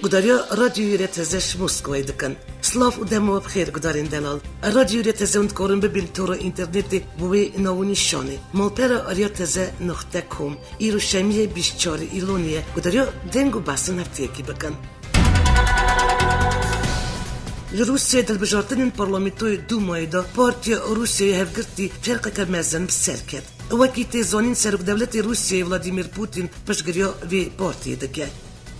قدریا رادیو رتزش موسکوی دکن. سلاف و دمو بخیر قدرین دلال. رادیو رتزوند کارن ببین تو را اینترنت بوی ناونی شانه. مالپر آریا تزه نقطه کم. ایرو شمیه 24 ایلونیه. قدریا دنگو باسن هفته کی بکن. روسیه دل بجارتنین پارلمانتوی دومای دا پارتیا روسیه هفگرتی فرق کمزن بسر کرد. وکی تیزانین سرک دولت روسیه ولادیمیر پوتین پشگریا وی پارتی دکه.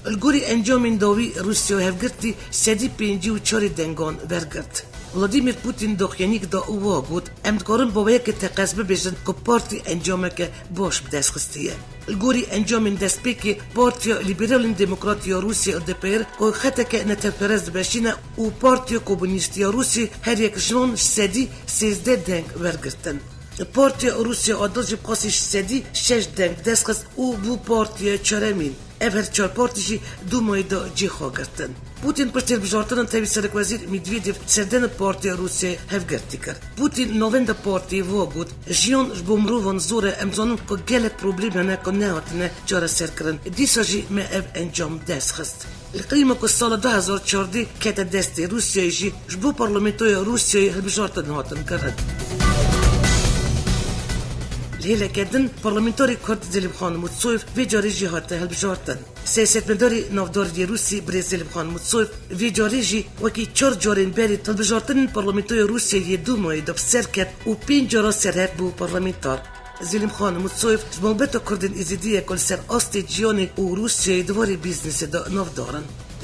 الگوری انجامین داوی روسیه هفگرتی 154 دنگان برگرد. ولادیمیر پوتین دخیانیک دا اوه گود امدکارن باویه که تقصبه بیشن که پارتی انجامه که باش بدست خستیه. الگوری انجامین دست بی که پارتیا لیبرالین دموکراتیا روسیه الدپیر که خطه که نتفرز بشینه و پارتیا کمونیستیا روسیه هر یک جنون 13 دنگ برگردن. پارتیا روسیه آداج بقاسیش 6 دنگ دست خست و بو پارتیا چرمین. اول چهار پارتیشی دو مایدا جی خواه گرتن. پوتین پشتر بجارتن تاوی سرک وزیر میدویدیف سردن پارتی روسیه هفگرتی کرد. پوتین نوینده پارتی واگود جیان بومروان زوره امزانون که گل پروبلیم نکن نهاتنه جاره سر کرن. دیسا جی ما او انجام دست خست. القیمه که سال 2014 که دست روسیه جی جبو پارلمنتوی روسیه بجارتن هاتن کرد. هیله کردن پارلمانتاری کرد زلیم خان متصوف و جاری جهاته هلبجارتن. سیاستمداری نافداری روسی برزیلیم خان متصوف و جاری جی وکی 4 جارین بری هلبجارتن پارلمانتاری روسیه دو ماه دب سر کرد و 5 جارا سرهد بو پارلمانتار. زلیم خان متصوف جمعبت کردن ازدیه کل سر آستی جیانی و روسیه دواری بیزنس دا نافدارن.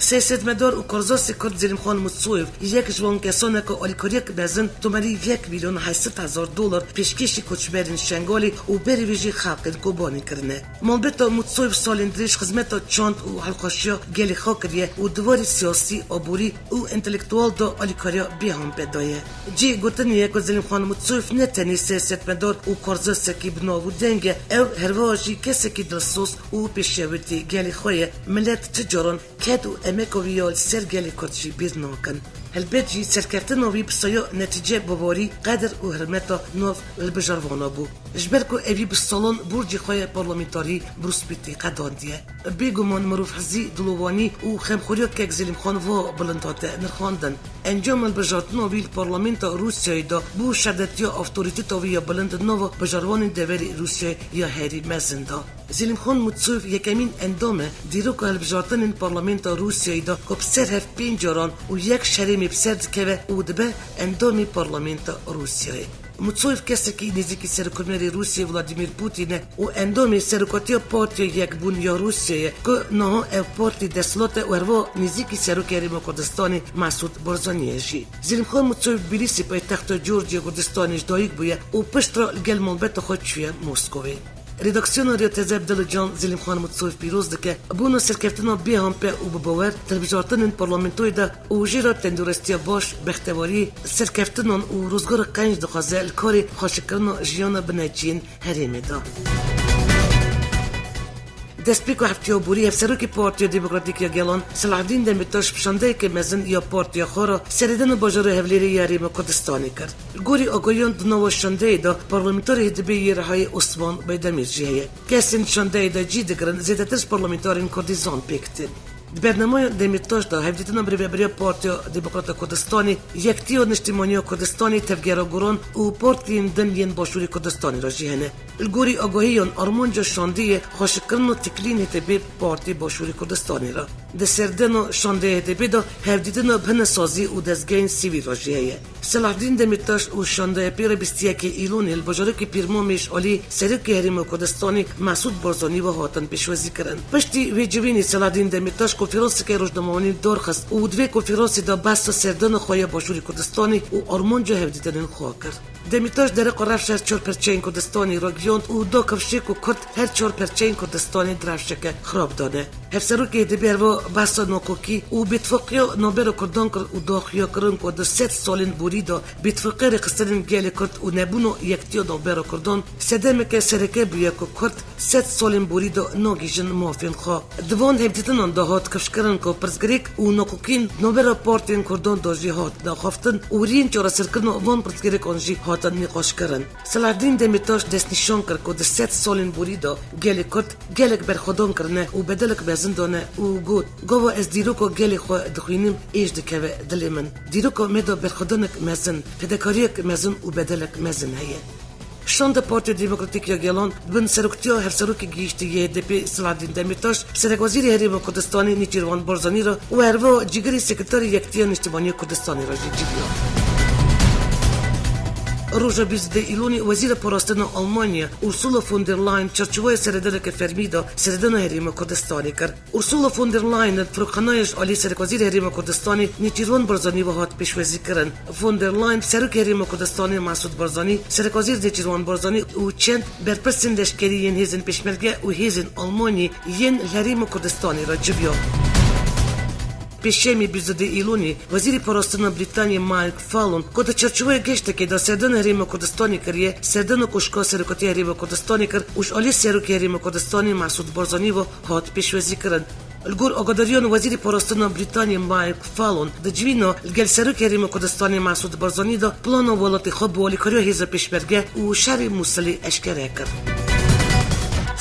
سیاستمدار و کارزاسی کرد زلیم خان متصوف یک جوان کسانه که آلیکاریک بزن توماری 1,800,000 دلار پیشکشی کچبرین شنگالی و بری ویجی خلق کوبانی کرنه. منبت متصوف سالندریش خدمت چاند و حلقاشیا گلی خاکریه و دواری سیاسی عبوری و انتلکتوال دا آلیکاریا بیهم پیدایه. جی گوتنیه که زلیم خان متصوف نتنی سیاستمدار و کارزاسی که بنا و دنگه او هرواجی کسی که دلسوس و پیشویتی گلی خواه ملت تجاران کد و امکویال سرگلی کردشی بیر ناکن. هلبجی سرکفتن وی بسیار نتیجه بباری قدر و حرمتا نوف البجاروانا بو. جبرکو اوی بسالون برجی خواه پارلمانتاری بروس بیتی قداندیه. بیگمان مروف حزی دلوانی و خمخوریا که زلیم خان و بلنداته نرخاندن. انجام البجارتنا وی پارلمانتا روسیه دا بو شدتیا افتوریتتا وی بلند نو بجاروان دوری روسیه یا هری مزندا. زلیم خان متصوف یکمین اندامه دیرو که البجارتن پارلمانتا روسیه دا که بسر هف 5 جاران و یک شریم بسرد که و دبه اندامی پارلمانتا روسیه. متصوف کسی که نزدیکی سرکرمری روسیه ولادیمیر پوتینه و اندامی سرکاتی پارتی یک بونیا روسیه که نه او پارتی دستلات و هروا نزدیکی سرکری کردستانی مسعود بارزانیه جی. زلیم خان متصوف بلیسی پای تخت جورجیا کردستانیش دایک بویه و پشترا لگل منبت خود شویه موسکوی. ریداکسیون ریاض عبدالله جان زلیم خان متصوف پیروز دکه بونو سرکفتنا بی هم په او بباور تلویزیون پارلمانتوی دا او جیرا تندرستی باش بختواری سرکفتنان او روزگار قنج دخوازه الکاری خاشکرنا جیانا بنجین هریمه دا. دستپیکو هفتیا بوری افسروکی پارتی دموکراتیک یا گلان صلاح الدین دمیتاش پشانده که مزن یا پارتی خورا سریدن باجار هفلیری یاری مکردستانی کرد. گوری آگویان دنوا شانده دا پارلمانتاری هدبی رهای عثمان بیدمیر جیه. کسین شانده دا جی دگرن زیدترش پارلمانتارین کردیزان پیکتین. برنامه دمیتاش دا هفدیتنا بری پارتی دموکرات کردستانی یکتیو نشتیمانی کردستانی تفگیرا گران و پارتی دنین باشوری کردستانی را جیهنه. الگوری آگاهیان آرمانجا شانده خاشکرن و تکلین هتبی پارتی باشوری کردستانی را. دسردن و شانده هتبی دا هفدیتنا بهنسازی و دزگین سیوی را جیهه. صلاح الدین دمیتاش و شانده پیر 21 ایلونی البجارک پیرمامیش علی سرک حریم کردستانی مسعود بارزانی و هاتن پیشوازی کرن. پشتی ویجوینی صلاح الدین دمیتاش کنفرانسی که روزنامه‌نویس دارخست و دوی کنفرانسی دا بحث سردن خواه باشوری کردستانی و آرمانجا هفدیدن خواه کرد. دمیتاش در قرار شهر 4 پرچین کردستانی را گیاند و دو کفشیک و کرد هر 4 پرچین کردستانی درفشک خراب دانه. هفسروکی دبیر و بحث نوکوکی و بتفقیا نابر کردان کرد و داخیا کرن که در 7 سالین بوری دا بتفقی رقصتن گل کرد و نبونو یکتیا نابر کردان سدمه که سرکه بیا که کرد 7 سالین بوری دا ناگیجن موافین خواه. دوان هفدیدن دهات کفشکرن که پرزگریک و نوکوکین نابر پارتین کردان دا جهاد دا خفتن و رین چرا سرکن وان پرزگریک آنجی هاتن نقاش کرن. سلادین دمیتاش دست نشان کرد که 7 سالین بوریدا گل کرد گلک برخودان کرنه و بدلک بزندانه و گو از دیروکو گل خو دخوینم ایش دکوه دل من. دیروکو مدا برخودانک مزن، پدکاریک مزن و بدلک مزن هیه. شان دا پارتی دموکراتیک یا گلان بن سرکتیا هر سرک گیشتی یه دپی سلادین دمیتاش سرک وزیر حریم کردستانی نیچیروان بارزانی را و هروا جگری سکرتاری یکتیا نشتبانی کردستانی را جیبیا. روزا 22 ایلونی وزیر پاراستن آلمانیا اورسولا فون در لاین چرچوای سردرک فرمیدا سردن حریم کردستانی کرد. اورسولا فون در لاین فرقنایش علی سرک وزیر حریم کردستانی نیچیروان بارزانی و هات پیشوازی کردن. فون در لاین سرک حریم کردستانی مسعود بارزانی سرک وزیر نیچیروان بارزانی و چند برپرسین لشکری ین هیزن پیشمرگه و هیزن آلمانی ین حریم کردستانی را جبیا. پیشمی 22 ایلونی وزیر پاراستن بریتانیا مایک فالون کد چرچوای گشته که دا سردن حریم کردستانی کریه سردن کشکا سرکتی حریم کردستانی کر وش علی سرک حریم کردستانی مسعود بارزانی و هات پیشوازی کرد. الگور آگاداریان وزیر پاراستن بریتانیا مایک فالون د جوینا الگل سرک حریم کردستانی مسعود بارزانی دا پلان ولایت خوب والی کریه هیزا پیشمرگه و شهر موصلی اشکره کرد.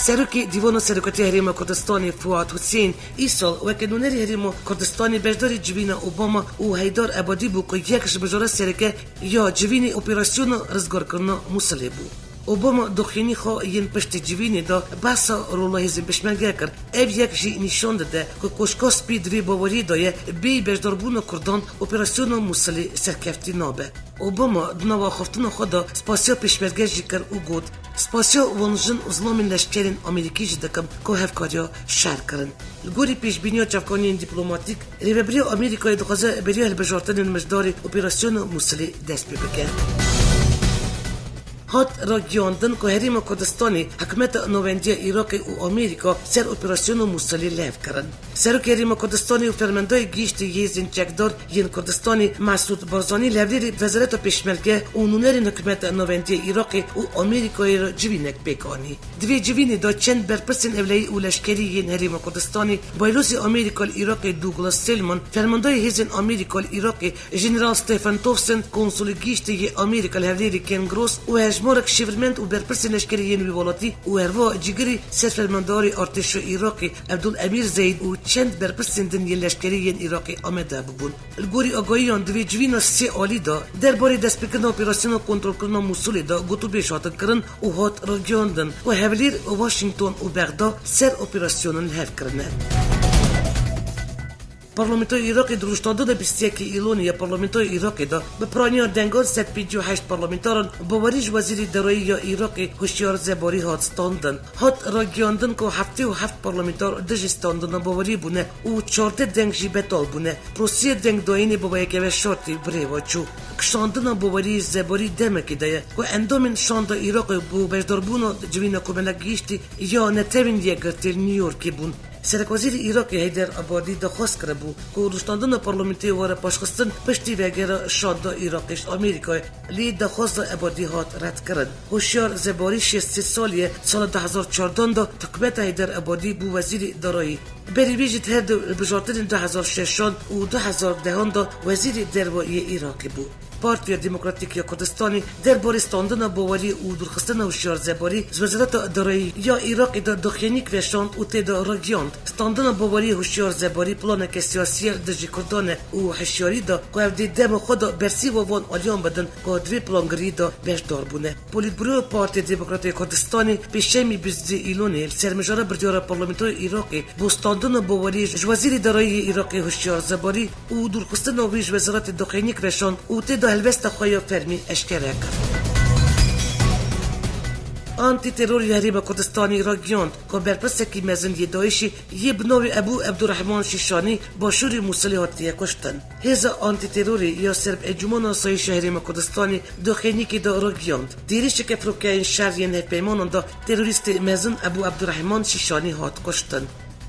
سرکی دیوان سرکتی حریم کردستانی فواد حسین ایسال و کنونری حریم کردستانی بجداری جوین اوباما و هیدار عبادی بو که یکش بجاره سرکه یا جوین اپراسیون رزگار کرنا موصلی بو. اوباما دخینی خو ین پشت جوینی دا بحثا رولا هزین پشمرگه کرد. او یک جی نشان داده که کشکا سپید وی باوری دایه بی بجداربون کردان اپراسیون موصلی سرکفتی نابه. اوباما دنوا خفتن خدا سپاسیا پشمرگه جی کر او گود سپاسیا ونجن ازلامین لشکرین امریکی جی دکم که هفکاریا شهر کرن. الگوری پیشبینی چفکانی دیپلماتیک ریوبری امریکای دخوازه بریه البجارتن مجداری اپراسیون موصلی دست ببکه. هات را گیاندن که حریم کردستانی حکمت نوندی عراق و امریکا سر اپراسیون موصلی لیف کرن. سرک حریم کردستانی و فرماندهای گیشت یزین چکدار ین کردستانی مسعود بارزانی لوری وزارت پیشمرگه و نونرین حکمت نوندی عراق و امریکای را جوینک بکانی. دوی جوینی دا چند برپرسین اولایی و لشکری ین حریم کردستانی بایروسی امریکا عراق دوگلاس سلمان فرماندهای هزین امریکا عراق جنرال ستیفن توفسن کنسول گیشت ی امریکا لوری کن گروس و مارک شیورمنت و برپرسین لشکری ین ویولاتی و هروا جگری سرفرمانداری ارتش عراقی عبدالامیر زید و چند برپرسین دن ین لشکری ین عراقی آمده ببون. الگوری آگاهیان دوی جوینا 3 آلی دا درباره دست بکردن اپراسیون کنترل کردن موصل دا گوتو بیشاتن کرن و هات را گیاندن و هولیر واشنگتن و بغداد سر اپراسیون هف کرنه. پارلمانتای عراقی درشتاده دا 21 ایلونی یا پارلمانتای عراقی دا به پرانیار دنگان 158 پارلمانتاران باوریج وزیر درایی یا عراقی هوشیار زباری هات ستاندن. هات را گیاندن که 77 پارلمانتار دژ ستاندن باوری بونه و 14 دنگ جی بتال بونه. پروسی دنگ داینی با یکوه شرطی بریوا چو. کشاندن باوری زباری دمکی دایه که اندامین شاند عراقی بو بجداربون جوین کملک گیشتی یا نتوین یگرتیل نیویورکی بون. سرک وزیر عراق هیدر عبادی درخواست کرده بود که رشتاندن پارلمانتی واره پاشخستن پشتی وگر شاد عراقیش آمریکای لی درخواست عبادی هات رد کرد. هوشیار زباری 63 سالیه سال 2014 دا تکبت هیدر عبادی بو وزیر دارایی. بری بیجید هر دو بجارتن 2006 و 2010 دا وزیر دروایی عراقی بود. پارتی دموکراتیک یا کردستانی درباره ستاندن باوری و درخواستن هوشیار زباری از وزارت دارایی یا عراق دا دخینی کشاند و تدا را گیاند. ستاندن باوری هوشیار زباری پلان سیاسی دژی کردان و هوشیاری دا که دم خود برسی و وان آلیان بدن که دوی پلانگری دا بهدار بونه. پلیتبرو پارتی دموکراتیک کردستانی پیشمی 22 ایلونی سرمجاره بردیار پارلمانتای عراقی با ستاندن باوری وزیر دارایی عراقی هوشیار زباری و درخواستن ویج وزارت دخینی کشاند و تدا هلوست خواه فرمی اشکره کرد. آنتی تروری حریم کردستانی را گیاند که برپرسکی مزن داعشی یه بناوی ابو عبدالرحمن شیشانی با شوری موصلی هاتیه کشتن. هزا آنتی تروری یا سرب انجمن آسایش حریم کردستانی دخینی که دا را گیاند. دیریش که فروکه این شهر ین پیمانان دا تروریست مزن ابو عبدالرحمن شیشانی هات کشتن.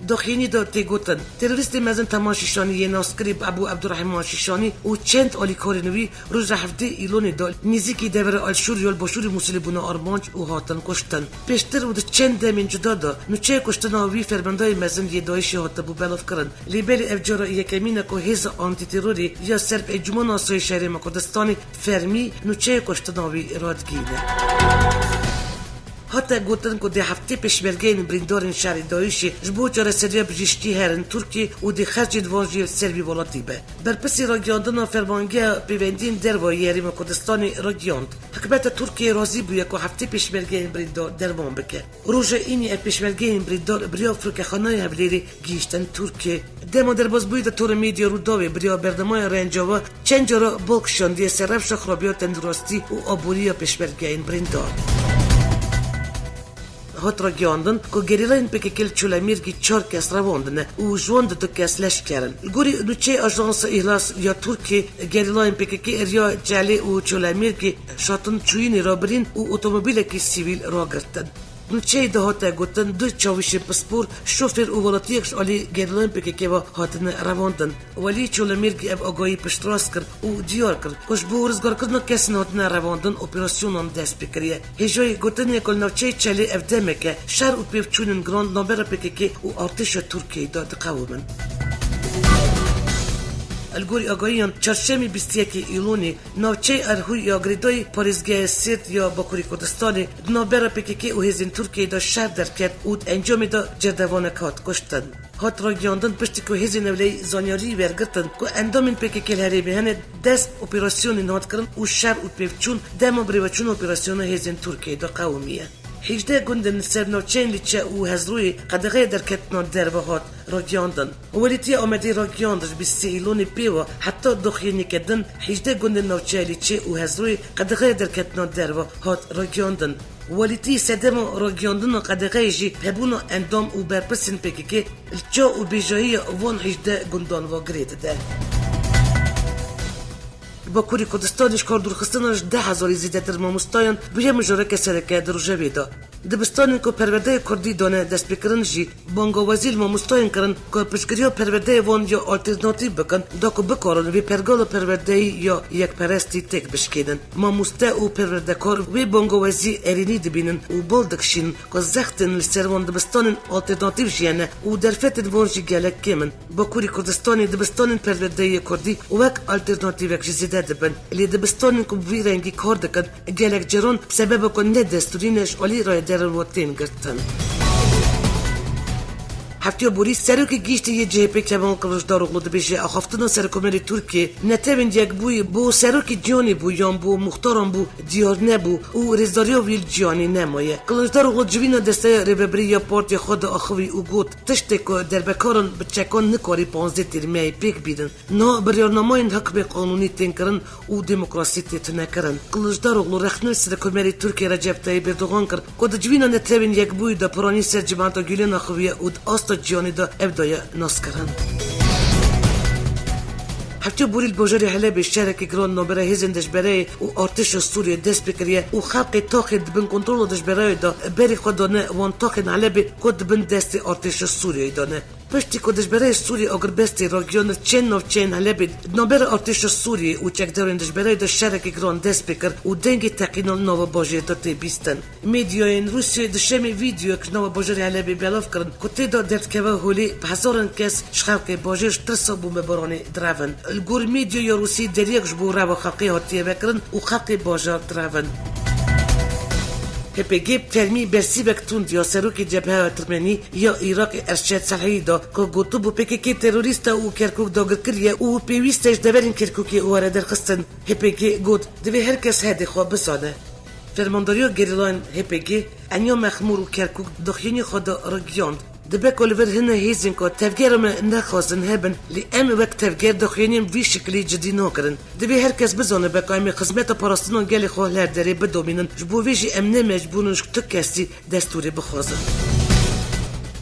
دخینی دا تیگوتن تروریست مزن تماشیشانی یه ناسکری ابو عبدالرحمن شیشانی و چند آلیکار نوی روز هفته ایلون دال نزدیکی دور آلشور یا باشور موسیلی بنا آرمانج و هاتن کشتن پیشتر بود چند دمین جدا دا نوچه کشتن آوی فرماندای مزن یه دایشی هات بو بلاف کرن لیبل افجارا یکمینه که هیز آنتی تروری یا سرب اجمان آسای شهر مکردستانی فرمی نوچه کشتن آوی رادگینه حتی گفتن که ده هفته پشمرگین بریندارن شهر دایشی جبو جاره سریا بجشتی هرن ترکی و ده خرج دوانجی سربی ولاتی به برپسی را گیاندن فرمانگی پیوندین در و یری مکردستانی را گیاند حکومت ترکیه راضی بوده که هفته پشمرگین بریندار درمان بکه روز اینی پشمرگین بریندار بریا فرکخانه هبلیری گیشتن ترکیه دما در باز بوده تور میدیا رو داوی بریا بردمای رنجاوا چند جارا بلکشاندی سرفش خرابیات تندرستی و آبوریا پشمرگین بریندار هات را گیاندن که گریلاین پکیکل چولامیرگی 4 کس رواندنه و جواند 2 کس لش کردن. گوری نوچه اجانس احلاس یا ترکی گریلاین پکیکی اریا جلی و چولامیرگی شاتن چوینی را برین و اتومبیل کی سیویل را گرتن. نوچه دهاته گوتن 2 چاوش پسپور شوفر و ولاتیکش علی گریلاین پکیکی و هاتن رواندن. ولی چولامیرگی اب آگاهی پشتراس کرد و دیار کرد. کش بورزگار کردن کسی هاتن رواندن اپراسیونان دست بکریه. هجای گوتن یکل نوچه چلی افدمه که شهر و پیوچونن گراند نابر پکیکی و ارتش ترکیه داد قومن. الگوری آگاهیان چهارشنبه 21 ایلونی نوچه ارهوی یا گریدای پاریزگاه سیرت یا باکوری کردستانی نابر پکیکی و هزین ترکیه دا شهر در کرد و انجام دا جردوانه کات کشتن. هات را گیاندن پشتی که هزین اولی زانیاری ورگرتن که اندامین پکیکی الهریبی هنه دست اپراسیون نهاد کرن و شهر و پیوچون دما بریوچون اپراسیون هزین ترکیه دا قومیه. 18 گوندن سرنوچین لیچه و هزروی قدغه در کتنا دربهات را گیاندن ولیتی آمدی را گیاندش 20 ایلون پیوا حتی دخینی کدن 18 گوندن نوچه لیچه و هزروی قدغه در کتنا دربهات را گیاندن ولیتی سدم را گیاندن قدغه جی هبونو اندام و برپسین پکیکی الچا و بیجایی وان 18 گوندان و گرید ده باکوری کردستانش کار درخستانش 10,000 زیده در ماموستایان بیا مجارک سرکه در جویدا دبستانی که پرورده کردی دانه دست بکرن جی بانگا وزیل ماموستایان کرن که پشگریا پرورده وان یا آلترناتیو بکن دا که بکارن وی پرگال پرورده یا یک پرستی تک بشکیدن ماموسته و پرورده کار وی بانگا وزی ارینی دبینن و بالدکشین که زختن لسروان دبستان آلترناتیو جیانه و در فتن وان جی گلک کمن باکوری کردستانی دبستان پرورده کردی وک آلترناتیو اک جزیده دبن اللي دبستان كم في رنگی کار دکن گلک جران سبب کن نه دستورینش علی رای در الوطن گرتن هفته بوری سرک گیشت یه جهپی کمان کلوشدار اغلود بیشه آخافتنا سرکومری ترکیه نتوین یک بوی بو سرک جانی بو یان بو مختاران بو دیار نبو و رزداریا ویل جانی نمایه کلوشدار اغلود جوینا دسته ریبری یا پارتی خود آخوی او گوت تشته که در بکارن بچکان نکاری 15 تیرمه پیک بیدن نا بریارناماین حکم قانونی تنکرن و دموکراسی تنکرن کلوشدار اغلود رخنل سرکومری ترکیه رجب طیب اردوغان کرد که جوینا نتوین یک بوی دا پرانی سر جماعتا گیلن آخویه و آست جیانی دا ابدای ناس کرن هفته بوریل بوجاری حلب شهرکی گران نابره هزندش برای و ارتش سوریه دست بکریه و خلق تاخد بن کنترل دش برای دا بری خودانه وان تاخد حلب کد بن دست ارتش سوریه دانه پشتی کدش برای سوریه اگر بستی راگیان چین نو چین حلب نابره ارتش سوریه و چک دارندش برای دا شهرکی گران دست بکر و دنگی تقینال نو باجی دا تی بیستن میدیاین روسیه دشمی ویدیو که نو باجاری حلب بلاف کرن کتی دا درد که هولی هزاران کس خلق باجیش ترسا بوم برانی درون الگور میدیو یا روسی دریکش بو رو خلقی هاتیه بکرن و خلقی باجار درون هپگی فرمی برسی بکتوند یا سروکی جبهه ترمنی یا عراق ارشد صلحی دا که گوتو بو پکیکی تروریستا و کرکوک داگر کریه و پیویستش دورین کرکوکی اواره در خستن هپگی گوت دوی هر کس هده خواه بسانه فرمانداریا گریلاین هپگی انیا مخمور و کرکوک دخینی خود را گیاند دبک اولور هنه هیزن که تفگیرم نخواستن هبن لی ام وقت تفگیر دخینیم وی شکلی جدی نکرن دوی هر کس بزانه بکا امی خدمت پاراستنان گلی خواه لرداری بدومینن جبو ویجی ام نمجبوننش تو کسی دستوری بخوازن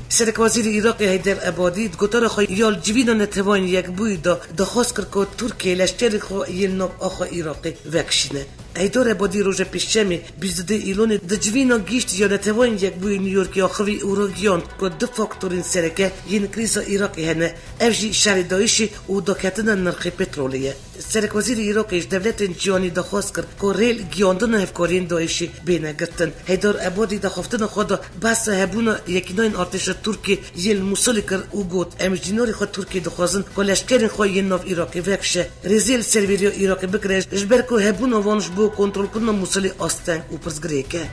سرک وزیر عراقی حیدر عبادی گوتار خواه یال جوینا نتوان یک بوی دا خواست کرد که ترکیه لشکر خواه یل ناب آخوا عراقی وکشینه ایدار بادی روز پیشمی 22 ایلون دجوینا گیشت یا نتوان یک بوی نیویورک یا خوی اوروگیان که دو فاکتورین سرکه ین کریزا عراقی هنه افجی شهر دایشی و دکتن نرخ پترولیه. سرک وزیر عراقیش دولت جهانی دخواست کرد که ریل گیاندن هفکارین دایشی بینه گرتن. ایدار ابادی دخوافتن خود بس هبونا یکیناین ارتش ترکی یل موسولی کرد و گفت امجدیناری خود ترکی دخواستن که لشکرین خواهی ین ناف عراقی وکشه رزیل سرویریو عراقی بکرش جبر که هبونا وانش بو کنترل کنن موسولی آستنگ و پرزگریکه.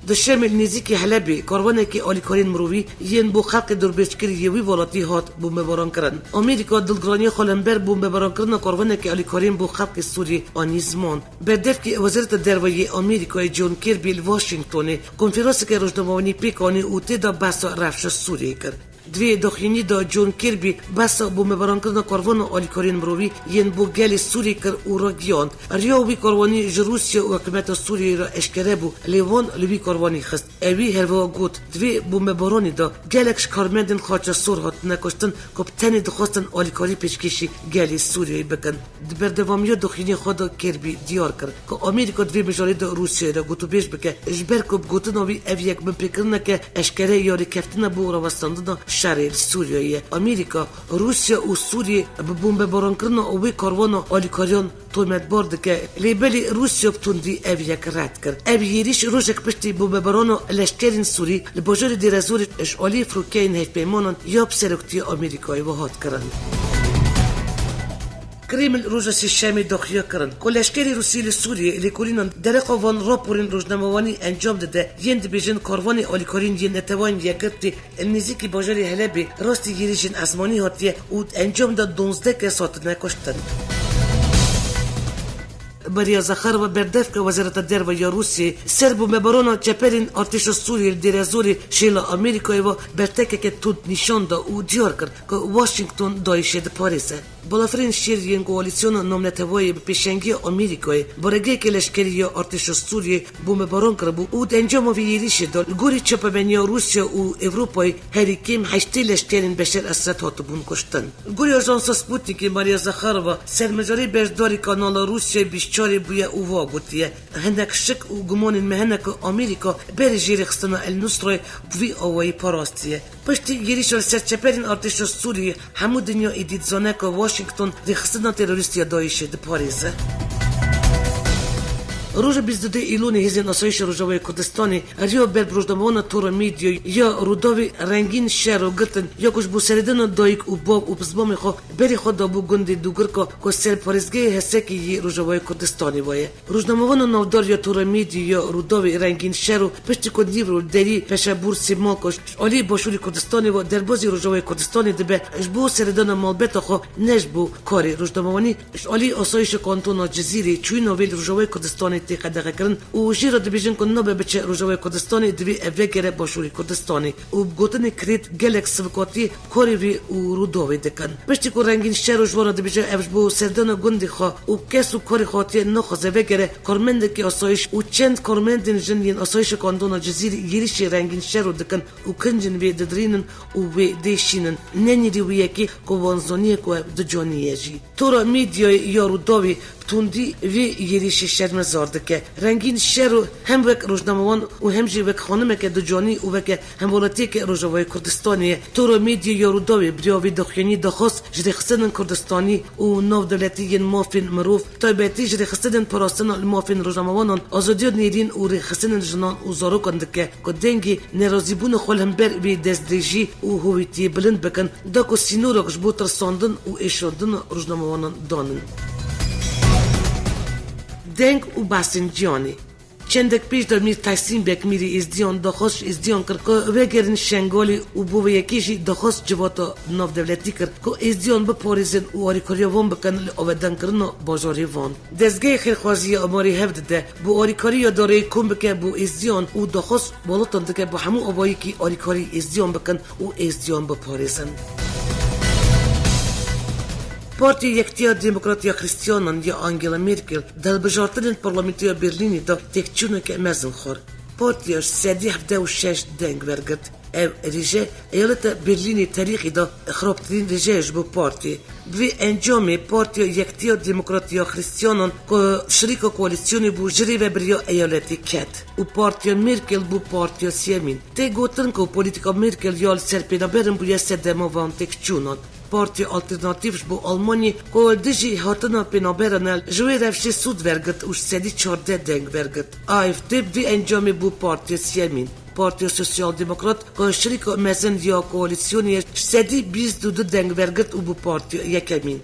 دشمل نزدیکی حلبی کاروانی که آلیکارین مروی ین بو خلق دربیشکری یوی ولاتی هات بمباران کردن. آمریکا دلگرانی خالنبر بمباران کردن کاروانی که آلیکارین بو خلق سوری آنیزمان. بردف که وزارت دروایی آمریکای جون کیربی واشنگتونی کنفرانسی که روزنامه‌نگاری پیکانی او تدا بحث رفش سوریه کرد. دوی دخینی دا جون کیربی بس بمباران کردن کاروان آلیکارین مروی ین بو گل سوری کر او را گیاند. ریاوی کاروانی روسیه و حکومت سوریه را اشکره بو لیوان لوی کاروانی خست. اوی هروا گوت دوی بمبارانی دا گلکش کارمندن خاچه سور هات نکشتن که تنی دخواستن آلیکاری پیشکشی گلی سوریه بکن. بردوامی دخینی خدا کیربی دیار کرد که آمریکا دوی مجاری دا روسیه را گوتو بیش بکه اجبر کب گوتن اوی اوی یک بپیکرنه که اشکره یاری کفتنه بو را وستاندن شهر سوریه. آمریکا روسیه و سوریه بمباران کردن اوی کاروان آلیکاریان تومت برد که لیبلی روسیه بتوندی اوی یک رد کرد. اوی یریش روزک پشتی بمباران لشکرین سوری لباجور دیرزور اشعالی فروکین هیچ پیمانان یا بسرکتی آمریکایی وحاد کردن. کرمل روز سیشمی داخل کردن. کلشکری روسی سوریه لیکولینان درخو وان راپورین روزنامه‌وانی انجام داده. یند بیشتر کاروانی آلیکارین ین نتوان یکتی نزدیکی باجری حلبی راستی گیریشین آسمانی هاتیه و انجام داد 12 کسات نکشتن. بریا زخارova بردفک وزارت دروایی روسیه سر بمباران چپرین ارتش سوریه دیرزوری شیلا آمریکایی و برتکه که تود نشان دا و دیار کرد که واشنگتن دایشه پاریسه. بالافرین شیرین کوالیسیون نامنتوایی به پیشنگی آمریکایی برای که لشکری یا ارتش سوریه بمباران کرد و انجام ویریش داد. گوری چپمنیا روسیه و اروپایی هری کیم 8 لشکرین بشر اسرت هات بون کشتن. گوری آژانس سپوتنیک ماریا زخارova سرمجاری برداری کانال روسیه بیشتری بویا اووا گوتیه هندک شک و گمان مهنک آمریکا بر جیرخستان النصره بوی اوای پاراستیه. پشتی گیریش سرچپرین ارتش سوریه همو دنیا ایدید زانک واشنگتن ریخستان تروریستی دایشه د پاریزه. روز 22 ایلون هزین آسایش روزهای کردستانی ریا بر روزنامه‌وان تور میدیا یا روداوی رنگین شهر و گرتن یا کش بو سردن دایک و باب و بزبام خو بری خود دابو گندی دوگرکا که سر پارزگی هسکی روزهای کردستانی وایه. روزنامه‌وان نودار یا تور میدیا یا روداوی رنگین شهر و پشت کندی رو دری پشابور سیمالکش علی باشوری کردستانی و دربازی روزهای کردستانی دبه اجبو سردن مالبت خو نجبو کاری روزنامه‌وانی علی آسایش کانتون جزیره چوی نویل روزهای کردستانی تقدر کردن و جیرا دبیجن کن نبه بچه روزهای کردستانی دوی اوگره باشوری کردستانی و بگوتن کرید گلکس وکاتی کاری وی و روداوی دکن. پشتی که رنگین شهر و جوانا دبیجن افش بو سردان گندی خواه و کس و کاری خواهتی نخواه اوگره کارمند که آسایش و چند کارمندین جنین آسایش کاندونا جزیری یریش رنگین شهر رو دکن و کنجن وی ددرینن و وی دیشینن ننیری وی یکی که وانزانیه که دجانیه جی. تورا میدیا یا روداوی توندی وی یریش شرمزار دکه رنگین شهر هم وک روزنامه‌وان و هم جی وک خانم که دجانی و وک همولاتی که روزهای کردستانیه. تورا میدیا یا روداوی بریاوی دخیانی دخواست جریخستن کردستانی و نو دولتی مافین مروف تایبتی جریخستن پراستن المافین روزنامه‌وانان آزادی نیرین و ریخستن جنان و زاروکان دکه که دنگی نرازیبون خالهم بر بی دستریجی و هویتی بلند بکن داکو سینورکش بو ترساندن و اشاندن روزنامه‌وانان دانن. دنگ و باسنجانی چندک پیش در میر تحسین بک میری ازدیان دخواست ازدیان کرد که وگرن شنگالی و بو یکیشی دخواست جواتا ناف دولتی کرد که ازدیان بپاریزن و آریکاری وان بکن لعوادن کرن بازاری وان. دزگه خیرخوازی اماری هفت ده بو آریکاری داره کم بکن بو ازدیان و دخواست بالاتان دکه بو همو آبایی که آریکاری ازدیان بکن و ازدیان بپاریزن. پارتی یکتیا دموکراتیا خریستیانان یا آنگلا مرکل در بجارتن پارلمانتیا برلینی دا تکچونه که مزن خور. پارتیاش 376 دنگ ورگرد. رجاء ایالت برلینی تاریخی دا خرابترین رجایش بو پارتی وی انجام پارتی یکتی دموکراتیا خریستیانان که شریک کوalisyoni بو جری و بریا ایالتی کت و پارتی مرکل بو پارتی سیمین تی گوتن که پولیتیکا مرکل یال سرپینابرن بو یسته دموان تکچونان پارتی آلترناتیوش بو آلمانی که دیجی هاتنا پینابرنل جوی رفشی سود ورگت و سدی 14 دنگ ورگت AFD وی انجام بو پارتی سیمین پارتی سوسیال دموکرات که شریک مزن یا کوalisyoni سدی 22 دنگ ورگت و بو پارتی یکمین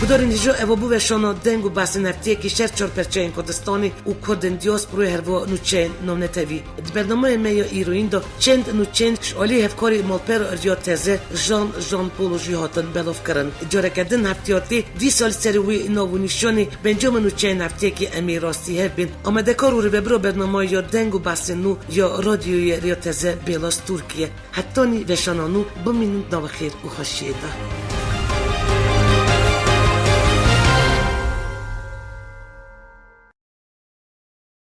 بدارین اینجا اوابو و شانا دنگ و بحث نفتیه که شهر 4% این کردستانی و کردن دیاسپروی هروا نوچین نامنتوی برنامه میا ایروین دا چند نوچین شالی هفکاری مالپر ریا تزه جان پولو جیهاتن بلاف کرن جاره کردن هفتیاتی 20 سال سروی ناو نشانی بنجام نوچین هفتیه که امی راستی هبین آمده کار رو ببرا برنامه یا دنگ و بحث نو یا رادیوی ریا تزه بیلاس ترکیه حتانی و شانا نو بمینون نو خیر و خشیده